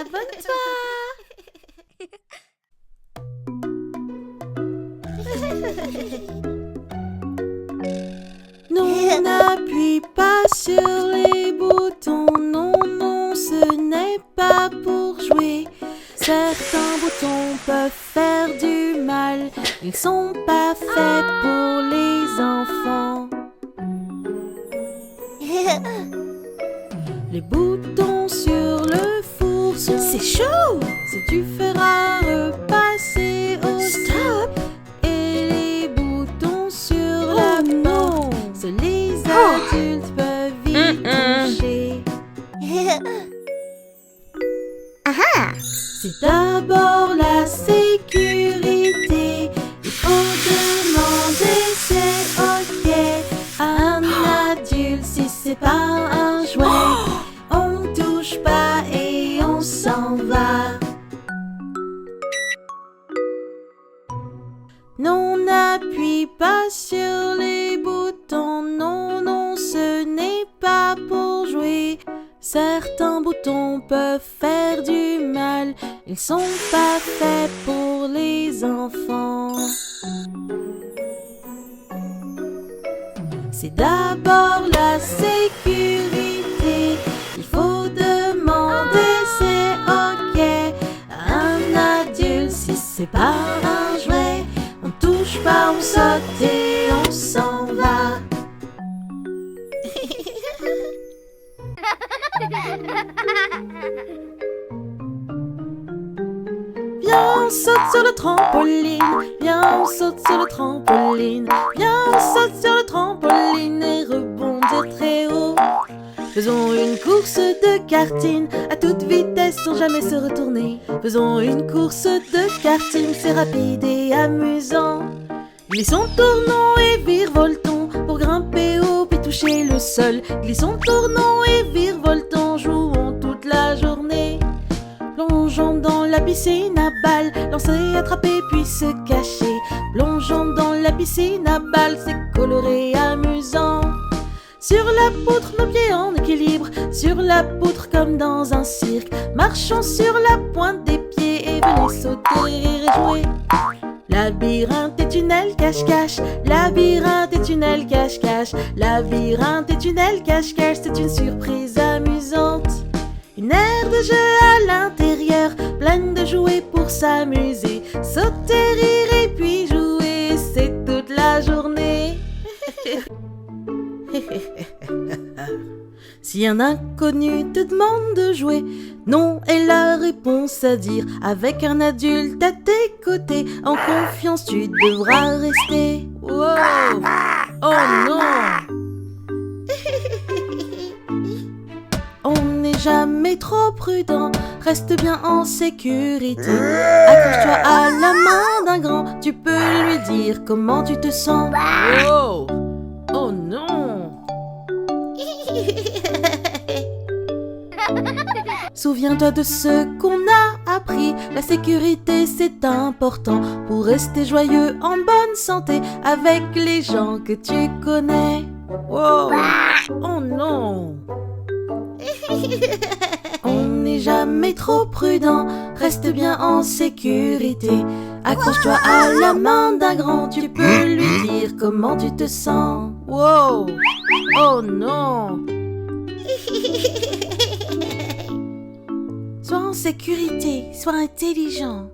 Abonne-toi. Non, n'appuie pas sur les boutons. Non, non, ce n'est pas pour jouer. Certains boutons peuvent faire du mal. Ils sont pas faits pour les enfants. Les boutons sur le four sont... C'est chaud! Si tu feras repasser au stop. Et les boutons sur la porte, seuls les adultes peuvent y toucher. C'est d'abord la sécurité. Il faut demander, c'est ok à un adulte si c'est pas un jouet. On touche pas et on s'en va. Non, n'appuie pas sur les boutons. Non, non, ce n'est pas pour jouer. Certains boutons peuvent faire du mal. Ils sont pas faits pour les enfants. C'est d'abord la sécurité. Il faut demander, c'est ok à un adulte si c'est pas un jouet. On touche pas, on saute et on s'en va. Viens, on saute sur le trampoline. Viens, on saute sur le trampoline. Viens, on saute sur le trampoline et rebondir très haut. Faisons une course de karting à toute vitesse sans jamais se retourner. Faisons une course de karting, c'est rapide et amusant. Glissons, tournons et virevoltons pour grimper haut puis toucher le sol. Glissons, tournons et virevoltons, jouons toute la journée. Plongeons dans la piscine à balles, lancer, attraper puis se cacher. Plongeons dans la piscine à balles, c'est coloré et amusant. Sur la poutre, nos pieds en équilibre, sur la poutre comme dans un cirque. Marchons sur la pointe des pieds et venez sauter et jouer. Labyrinthe et tunnel cache-cache, labyrinthe et tunnel cache-cache, labyrinthe et tunnel cache-cache, c'est une surprise amusante. Une aire de jeu à l'intérieur, pleine de jouets pour s'amuser. Sauter, rire et puis jouer, c'est toute la journée. Si un inconnu te demande de jouer, non est la réponse à dire. Avec un adulte à tes côtés, en confiance tu devras rester. Wow! Oh non! On n'est jamais trop prudent, reste bien en sécurité. Accroche-toi à la main d'un grand, tu peux lui dire comment tu te sens. Wow! Oh non! Souviens-toi de ce qu'on a appris. La sécurité c'est important pour rester joyeux en bonne santé avec les gens que tu connais. Wow! Oh non! On n'est jamais trop prudent, reste bien en sécurité. Accroche-toi à la main d'un grand, tu peux lui dire comment tu te sens. Wow! Oh non! Sois en sécurité, sois intelligent.